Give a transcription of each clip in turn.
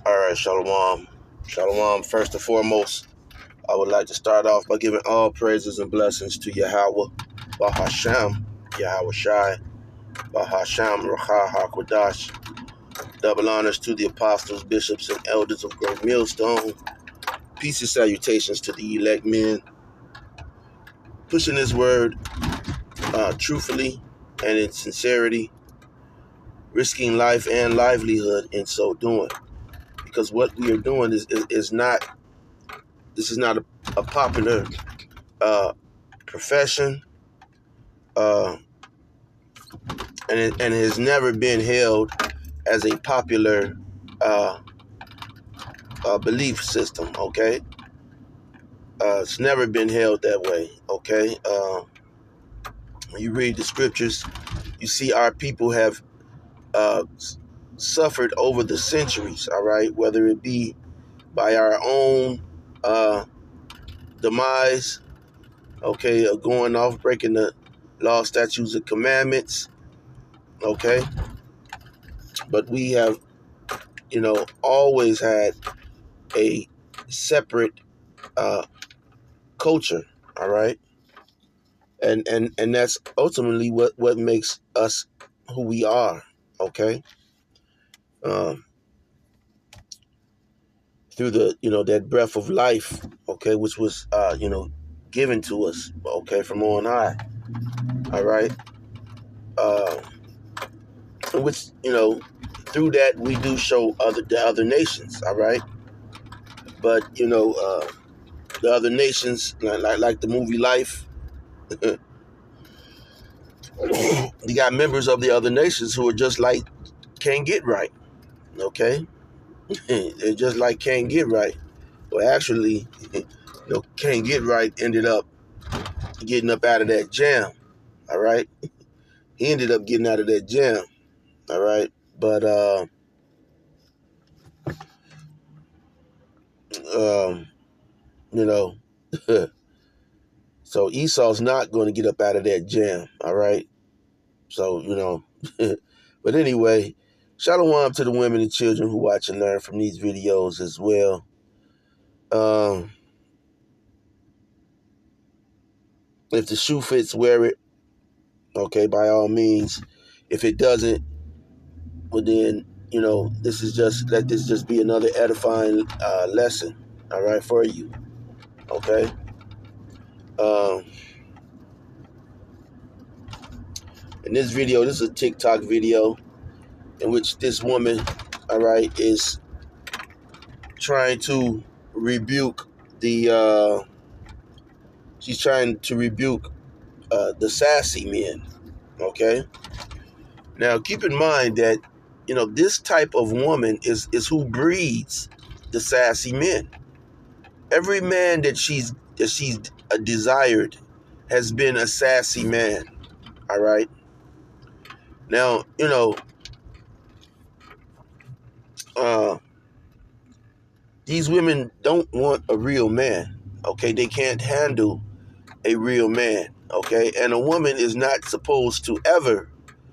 All right, Shalom. Shalom. First and foremost, I would like to start off by giving all praises and blessings to Yahweh, Bahasham, Yahweh Shai, Bahasham, Racha HaKodash. Double honors to the apostles, bishops, and elders of Great Millstone. Peace and salutations to the elect men, pushing this word truthfully and in sincerity, risking life and livelihood in so doing. Because what we are doing is not, this is not a popular profession, and it has never been held as a popular belief system. Okay, it's never been held that way. Okay, when you read the scriptures, you see our people have suffered over the centuries. All right, whether it be by our own demise, okay, or going off breaking the law, statutes, and commandments. Okay, but we have, always had a separate culture, all right, and that's ultimately what makes us who we are. Okay, um, through the that breath of life, okay, which was given to us, okay, from on high, all right, uh, which through that we do show the other nations, all right, but the other nations, like the movie Life. You got members of the other nations who are just like can't get right. Okay, they're just like can't get right. Well, actually, can't get right ended up getting up out of that jam. All right, he ended up getting out of that jam. All right, but um, you know, so Esau's not going to get up out of that jam. All right, so but anyway. Shalom to the women and children who watch and learn from these videos as well. If the shoe fits, wear it. Okay, by all means. If it doesn't, well then, let this just be another edifying lesson, all right, for you. Okay. In this video, this is a TikTok video in which this woman, all right, is trying to rebuke she's trying to rebuke the sassy men. Okay. Now, keep in mind that, this type of woman is who breeds the sassy men. Every man that she's desired has been a sassy man. All right. Now, these women don't want a real man. Okay. They can't handle a real man. Okay. And a woman is not supposed to ever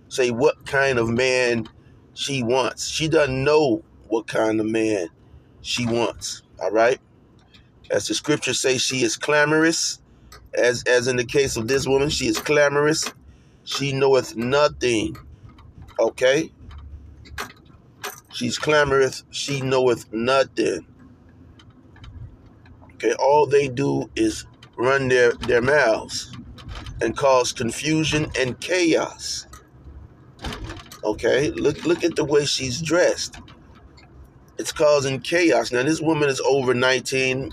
say what kind of man she wants. She doesn't know what kind of man she wants. All right. As the scriptures say, she is clamorous. As in the case of this woman, she is clamorous. She knoweth nothing. Okay. She's clamorous. She knoweth nothing. Okay. All they do is run their mouths and cause confusion and chaos. Okay. Look at the way she's dressed. It's causing chaos. Now, this woman is over 19,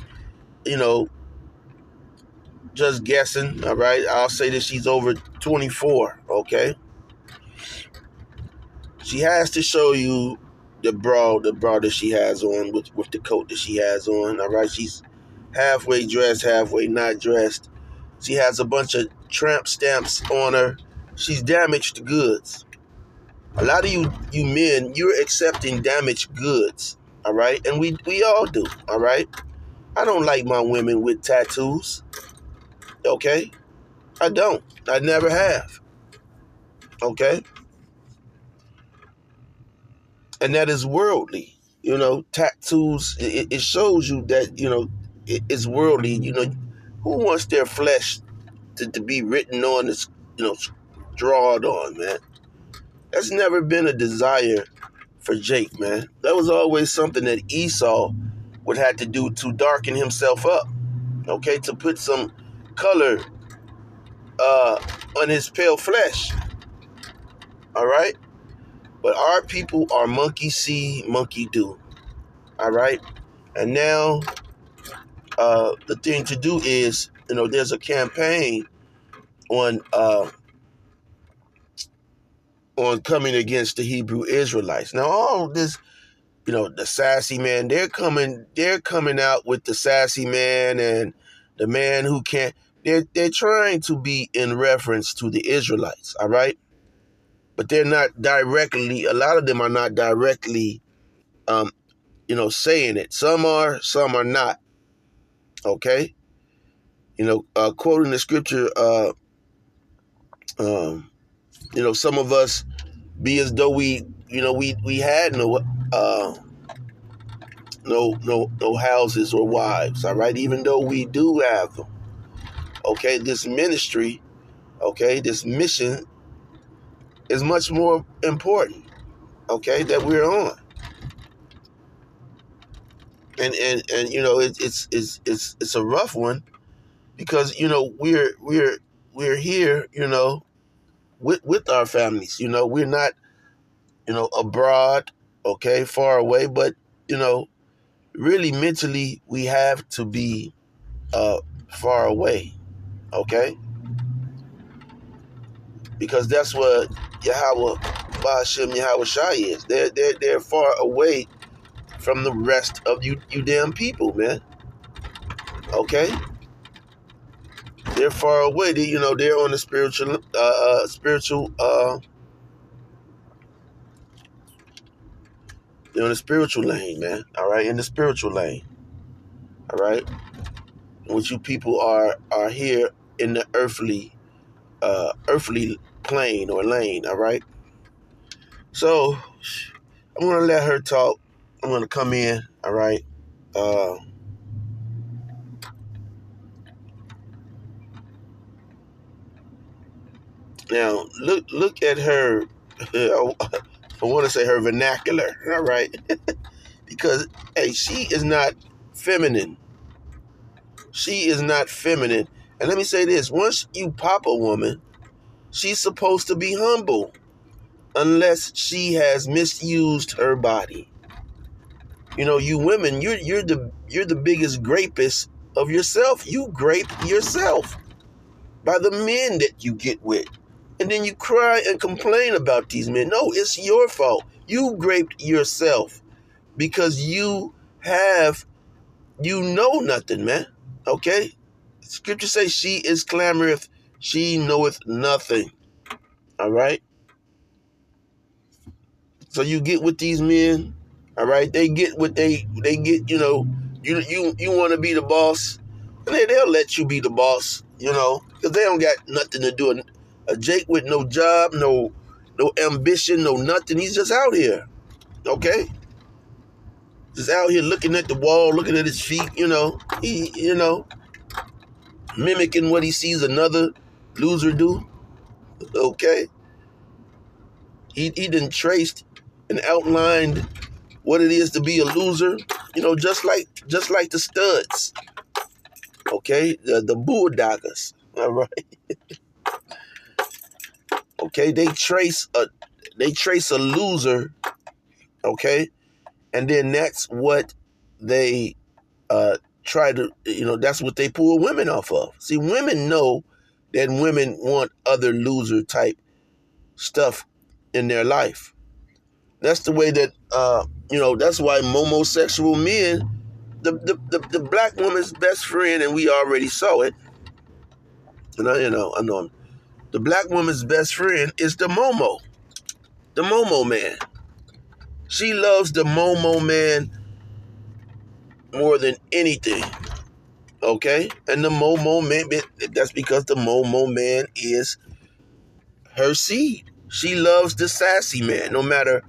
just guessing, all right? I'll say that she's over 24, okay? She has to show you the bra that she has on with the coat that she has on, all right? She's halfway dressed, halfway not dressed. She has a bunch of tramp stamps on her. She's damaged goods. A lot of you men, you're accepting damaged goods, all right? And we all do, all right? I don't like my women with tattoos, okay? I don't. I never have, okay? And that is worldly, tattoos. It shows you that, it's worldly. Who wants their flesh to be written on, this, drawn on, man? That's never been a desire for Jake, man. That was always something that Esau would have to do to darken himself up, okay, to put some color on his pale flesh, all right? But our people are monkey see, monkey do, all right? And now the thing to do is, there's a campaign on coming against the Hebrew Israelites. Now, all this, the sassy man, they're coming out with the sassy man and the man who can't. They're trying to be in reference to the Israelites, all right? But they're not directly. A lot of them are not directly, saying it. Some are not. Okay, quoting the scripture. Some of us be as though we had no houses or wives, all right? Even though we do have them, okay? This ministry, okay, this mission is much more important, okay, that we're on. And it's a rough one because we're here, with our families. We're not, abroad, okay, far away, but really mentally we have to be far away, okay? Because that's what Yahweh, Ba'ashem Yahweh Shai is. They're far away from the rest of you damn people, man. Okay? They're far away. They're on the spiritual they're on the spiritual lane, man. All right, in the spiritual lane. All right? Which you people are here in the earthly plane or lane, all right? So I'm gonna let her talk. I'm gonna come in, all right? Now look at her. I want to say her vernacular, all right? Because hey, she is not feminine. She is not feminine. And let me say this: once you pop a woman, she's supposed to be humble, unless she has misused her body. You women, you're the biggest grapist of yourself. You grape yourself by the men that you get with. And then you cry and complain about these men. No, it's your fault. You graped yourself because you know nothing, man. Okay? Scripture says she is clamoreth, she knoweth nothing. All right? So you get with these men, all right? They get what they get, you want to be the boss, and they'll let you be the boss, because they don't got nothing to do. A Jake with no job, no ambition, no nothing. He's just out here, okay? Just out here looking at the wall, looking at his feet, mimicking what he sees another loser do, okay? He done traced and outlined what it is to be a loser, just like the studs, okay, the bulldoggers, all right. Okay, they trace a loser, okay, and then that's what they try to, that's what they pull women off of. See, women know that women want other loser type stuff in their life. That's the way that that's why homosexual men, the black woman's best friend, and we already saw it. And I know the black woman's best friend is the Momo man. She loves the Momo man more than anything. Okay? And the Momo man, that's because the Momo man is her seed. She loves the sassy man, no matter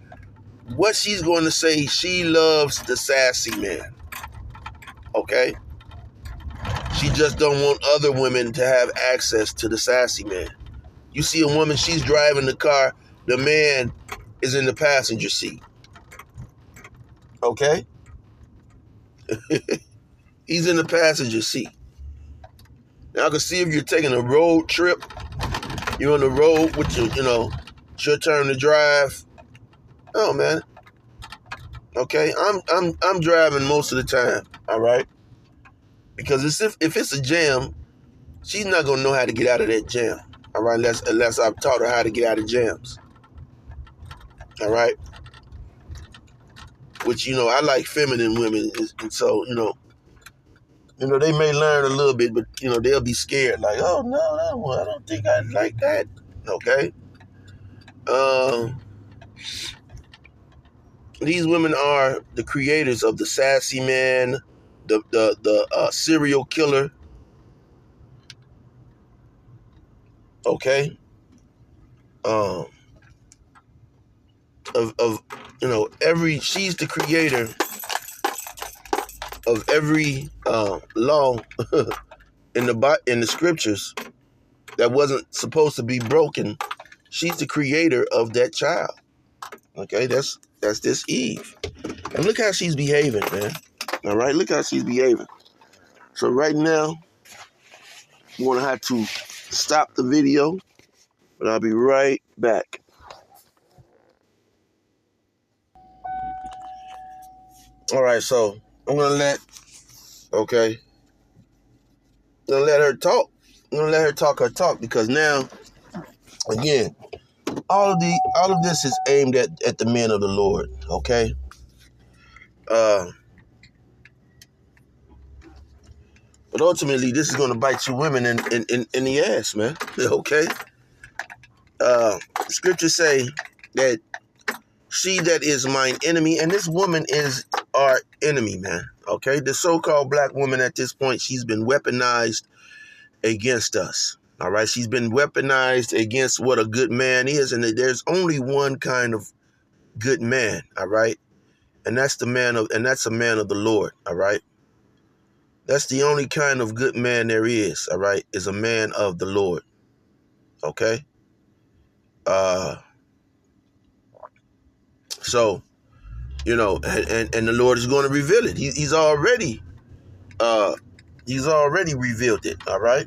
what she's going to say, she loves the sassy man. Okay? She just don't want other women to have access to the sassy man. You see a woman, she's driving the car, the man is in the passenger seat. Okay? He's in the passenger seat. Now I can see if you're taking a road trip, you're on the road with your, it's your turn to drive. Oh man. Okay, I'm driving most of the time, all right? Because if it's a jam, she's not gonna know how to get out of that jam. All right, unless I've taught her how to get out of jams. All right. Which, I like feminine women, and so, they may learn a little bit, but they'll be scared, like, oh no, I don't think I like that. Okay. These women are the creators of the sassy man, the serial killer. Okay. Of she's the creator of every law in the scriptures that wasn't supposed to be broken. She's the creator of that child. Okay, that's this Eve. And look how she's behaving, man. All right, look how she's behaving. So right now, I'm gonna have to stop the video, but I'll be right back. All right, so I'm gonna let her talk. I'm gonna let her talk her talk, because now, again, all of this is aimed at the men of the Lord. Okay. But ultimately, this is gonna bite you women in the ass, man. Okay. Scriptures say that she that is mine enemy, and this woman is our enemy, man. Okay, the so-called black woman at this point, she's been weaponized against us. All right, she's been weaponized against what a good man is, and there's only one kind of good man. All right, and that's a man of the Lord. All right, that's the only kind of good man there is. All right, is a man of the Lord. Okay. So, and the Lord is going to reveal it. He's already revealed it. All right.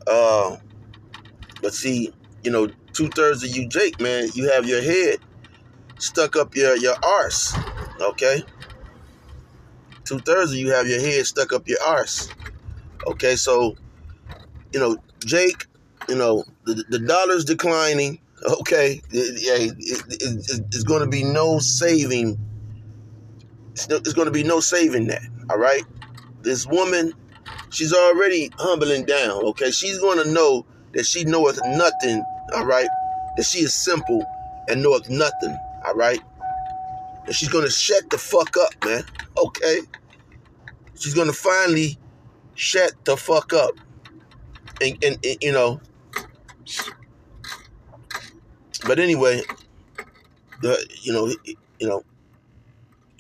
But see, 2/3 of you, Jake, man, you have your head stuck up your arse. Okay. 2/3 of you have your head stuck up your arse. Okay. So, Jake, the dollar's declining. Okay. It's going to be no saving. There's going to be no saving that. All right. This woman, she's already humbling down. Okay. She's going to know that she knoweth nothing. All right. That she is simple and knoweth nothing. All right. And she's going to shut the fuck up, man. Okay. She's going to finally shut the fuck up. And but anyway,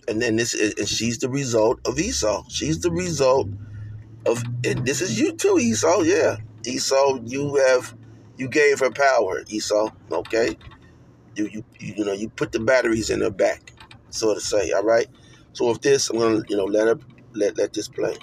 and then and she's the result of Esau. She's the result of, and this is you too, Esau. Yeah, Esau, you gave her power, Esau. Okay, you put the batteries in her back, so to say. All right. So with this, I'm gonna let this play.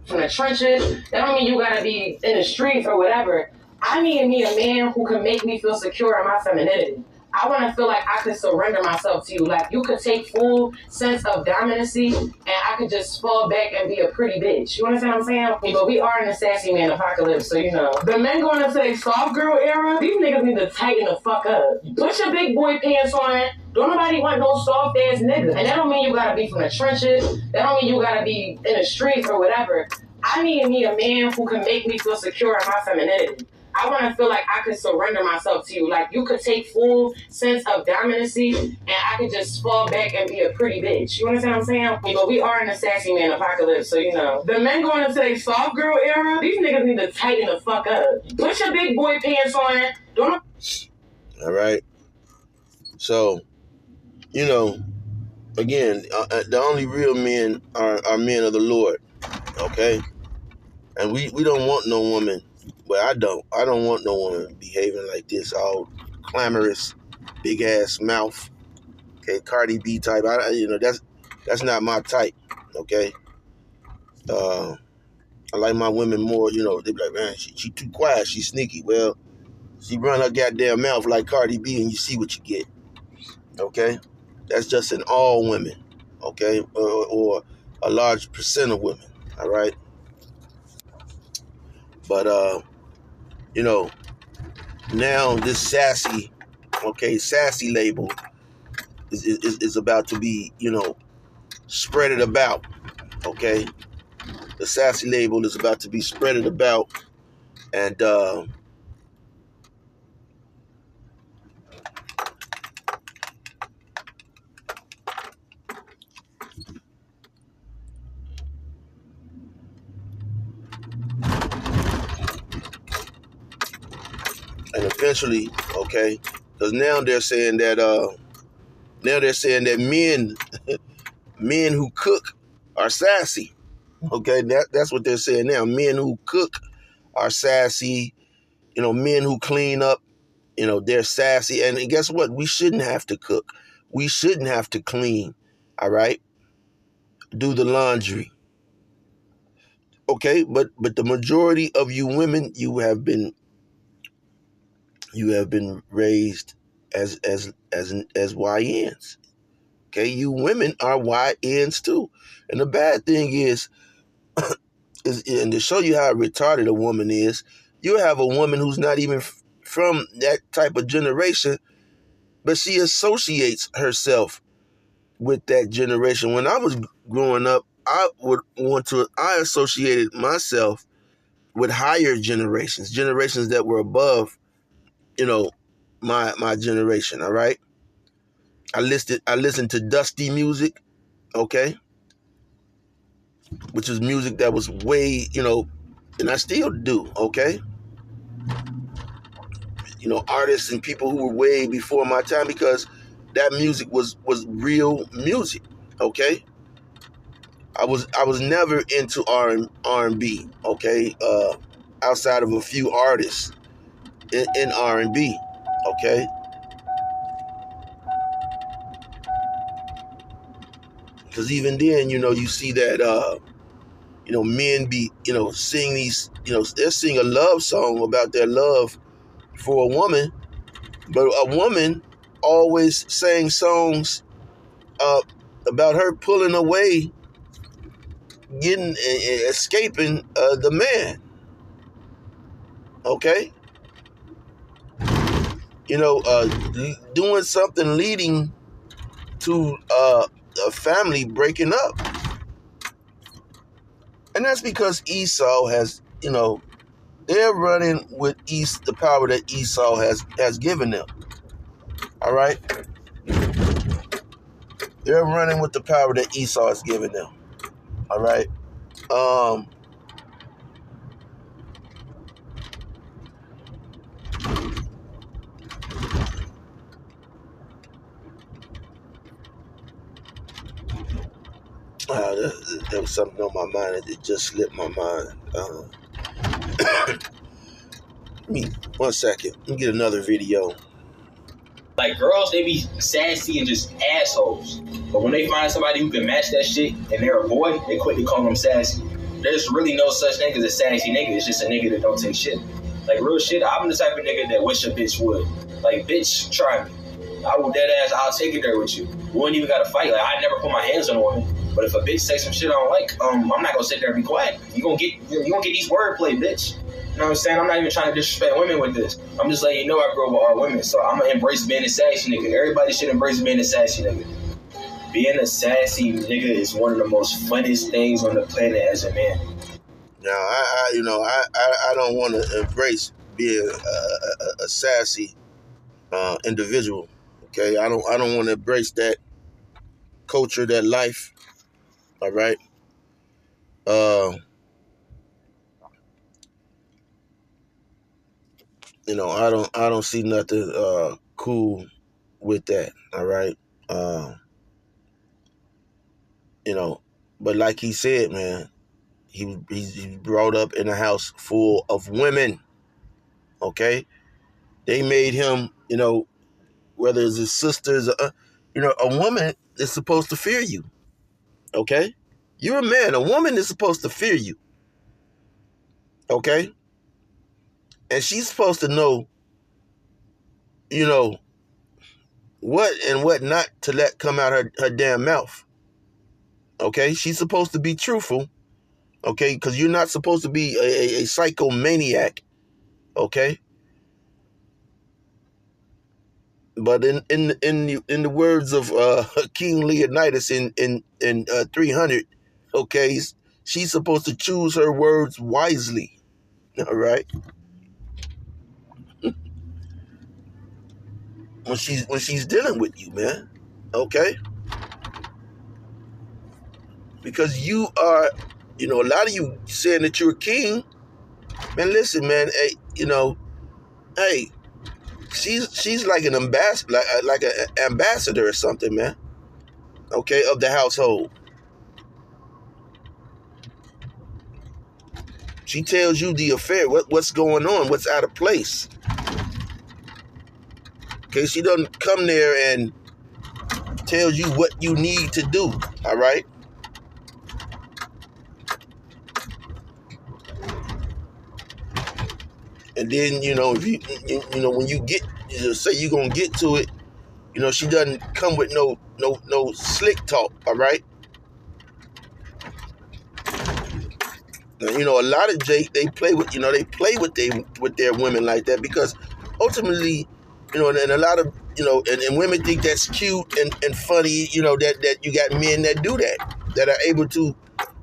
From the trenches, that don't mean you gotta be in the streets or whatever. I need me a man who can make me feel secure in my femininity. I want to feel like I could surrender myself to you. Like, you could take full sense of dominancy and I could just fall back and be a pretty bitch. You understand what I'm saying? But we are in the sassy man apocalypse, so the men going into their soft girl era, these niggas need to tighten the fuck up. Put your big boy pants on. Don't nobody want no soft ass nigga. And that don't mean you gotta be from the trenches. That don't mean you gotta be in the streets or whatever. I need me a man who can make me feel secure in my femininity. I want to feel like I could surrender myself to you. Like, you could take full sense of dominancy and I could just fall back and be a pretty bitch. You understand what I'm saying? But we are in the sassy man apocalypse, so the men going into their soft girl era, these niggas need to tighten the fuck up. Put your big boy pants on. All right. So, you know, again, the only real men are men of the Lord. Okay, and we don't want no woman. Well, I don't want no woman behaving like this, all clamorous, big ass mouth. Okay, Cardi B type. That's not my type. Okay, I like my women more. They be like, man, she too quiet. She sneaky. Well, she run her goddamn mouth like Cardi B, and you see what you get. Okay, that's just in all women. Okay, or a large percent of women. All right, but you know, now this sassy label is about to be, spread it about. Okay, the sassy label is about to be spread it about, and eventually, okay, because now they're saying that men who cook are sassy. Okay, that's what they're saying now. Men who cook are sassy. Men who clean up, they're sassy. And guess what? We shouldn't have to cook. We shouldn't have to clean. All right, do the laundry. Okay, but the majority of you women, you have been raised as YNs. Okay, you women are YNs too. And the bad thing is and to show you how retarded a woman is, you have a woman who's not even from that type of generation, but she associates herself with that generation. When I was growing up, I associated myself with higher generations that were above, you know, my generation. All right. I listened to dusty music, okay, which is music that was way, and I still do, okay. Artists and people who were way before my time, because that music was real music, okay. I was never into R&B, okay, outside of a few artists in R&B, okay. Because even then, you see that men be, sing these, they'll sing a love song about their love for a woman, but a woman always sang songs uh, about her pulling away, escaping the man. Okay, doing something leading to a family breaking up, and that's because Esau has, they're running with the power that Esau has given them. All right, they're running with the power that Esau has given them. All right. Um, there was something on my mind that just slipped my mind. Give me 1 second. Let me get another video. Like, girls, they be sassy and just assholes. But when they find somebody who can match that shit and they're a boy, they quickly call them sassy. There's really no such thing as a sassy nigga. It's just a nigga that don't take shit. Like, real shit, I'm the type of nigga that wish a bitch would. Like, bitch, try me. I will dead ass, I'll take it there with you. We wouldn't even gotta fight. Like, I never put my hands on a woman. But if a bitch say some shit I don't like, I'm not gonna sit there and be quiet. You gonna get these wordplay, bitch. You know what I'm saying? I'm not even trying to disrespect women with this. I'm just letting you know I grew up with all women, so I'm gonna embrace being a sassy nigga. Everybody should embrace being a sassy nigga. Being a sassy nigga is one of the most funnest things on the planet as a man. Now, I don't want to embrace being a sassy individual. Okay, I don't want to embrace that culture, that life. All right. I don't see nothing cool with that. All right. Uh, you know, but like he said, man, he's brought up in a house full of women. Okay, they made him, whether it's his sisters, a woman is supposed to fear you. Okay, you're a man. A woman is supposed to fear you. Okay, and she's supposed to know, you know, what and what not to let come out her damn mouth. Okay, she's supposed to be truthful. Okay, because you're not supposed to be a psychomaniac. Okay, but in the words of King Leonidas in 300, okay, she's supposed to choose her words wisely. All right, when she's dealing with you, man. Okay, because you are, a lot of you saying that you're a king, man. Listen, man. Hey, hey, she's like an ambassador, like an ambassador or something, man. Okay, of the household. She tells you the affair, what's going on, what's out of place. Okay, she doesn't come there and tells you what you need to do. All right. And then if when you get, say you're gonna get to it, she doesn't come with no slick talk. All right. Now, a lot of they play with their women like that because ultimately, and a lot of and women think that's cute and funny, that you got men that do that are able to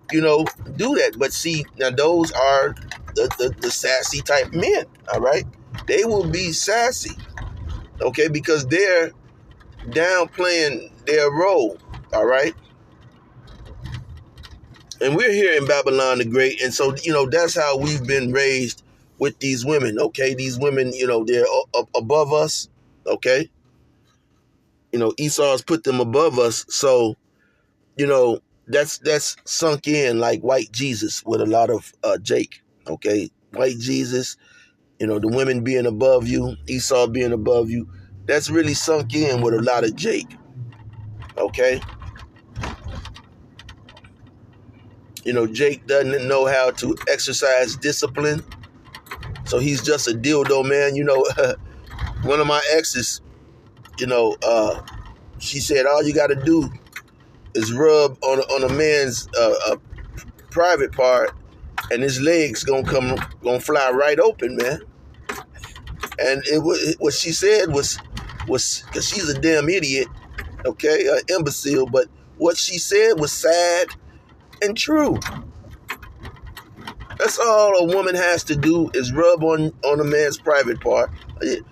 do that. But see, now those are the sassy type men. All right, they will be sassy, okay, because they're downplaying their role. All right. And we're here in Babylon the Great, and so that's how we've been raised with these women. Okay, these women, they're above us. Okay, Esau's put them above us, so that's sunk in like white Jesus with a lot of Jake. Okay, white Jesus, the women being above you, Esau being above you. That's really sunk in with a lot of Jake. Okay. Jake doesn't know how to exercise discipline. So he's just a dildo, man. One of my exes, she said, all you got to do is rub on a man's private part and his legs gonna fly right open, man. And what she said was because she's a damn idiot, okay, an imbecile, but what she said was sad and true. That's all a woman has to do is rub on a man's private part. A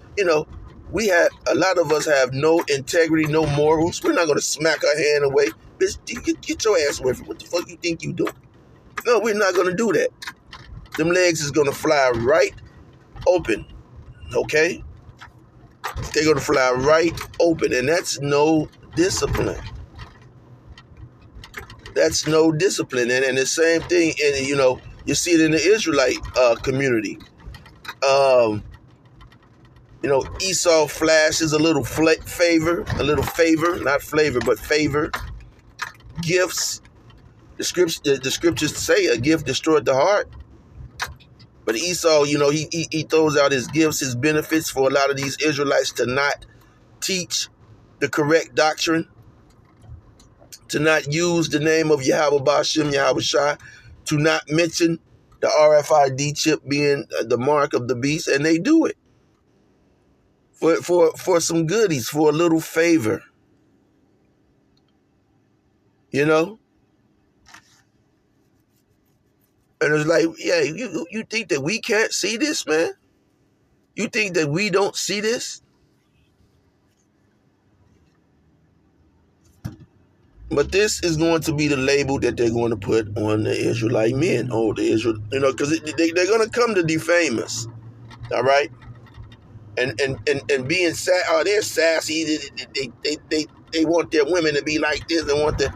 lot of us have no integrity, no morals. We're not going to smack our hand away. Bitch, get your ass away from what the fuck you think you doing. No, we're not going to do that. Them legs is going to fly right open, okay? They're going to fly right open, and that's no discipline. That's no discipline. And the same thing, and you see it in the Israelite community. Esau flashes a little favor, not flavor, but favor. Gifts. The scriptures say a gift destroyed the heart. But Esau, he throws out his gifts, his benefits for a lot of these Israelites to not teach the correct doctrine, to not use the name of Yahweh Ba'ashem, Yahweh Shai, to not mention the RFID chip being the mark of the beast, and they do it for some goodies, for a little favor, And it's like, yeah, you think that we can't see this, man? You think that we don't see this? But this is going to be the label that they're going to put on the Israelite men. Oh, the Israel, because they're going to come to defame us. All right, and being they're sassy. they want their women to be like this and want to,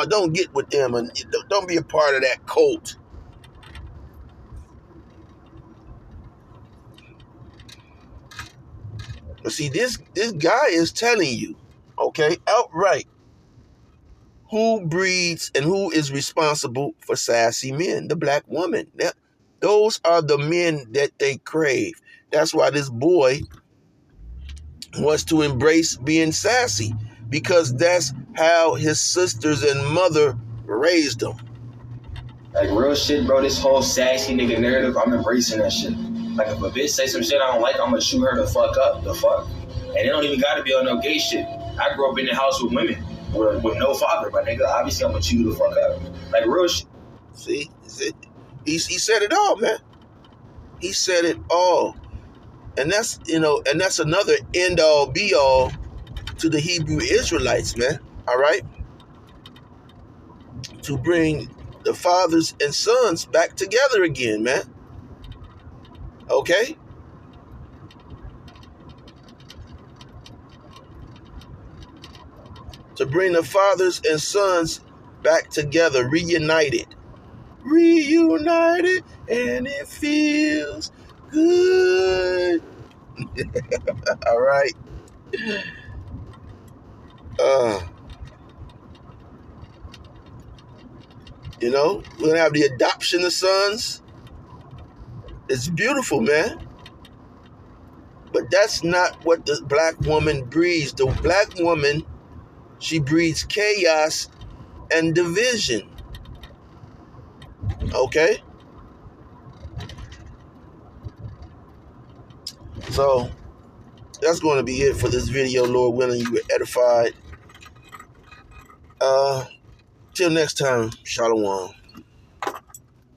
don't get with them and don't be a part of that cult. But see, this guy is telling you, okay, outright, who breeds and who is responsible for sassy men? The black woman. Those are the men that they crave. That's why this boy wants to embrace being sassy, because that's how his sisters and mother raised him. Like, real shit, bro, this whole sassy nigga narrative, I'm embracing that shit. Like, if a bitch say some shit I don't like, I'm gonna shoot her the fuck up. The fuck? And it don't even gotta be on no gay shit. I grew up in the house with women with no father, but nigga, obviously I'm gonna chew the fuck up. Like, real shit. See? He said it all, man. He said it all. And that's, and that's another end all be all to the Hebrew Israelites, man. All right? To bring the fathers and sons back together again, man. Okay? To bring the fathers and sons back together, reunited. Reunited, and it feels good. All right. We're going to have the adoption of sons. It's beautiful, man. But that's not what the black woman breeds. The black woman, she breeds chaos and division. Okay? So, that's going to be it for this video. Lord willing, you were edified. Till next time, Shalom.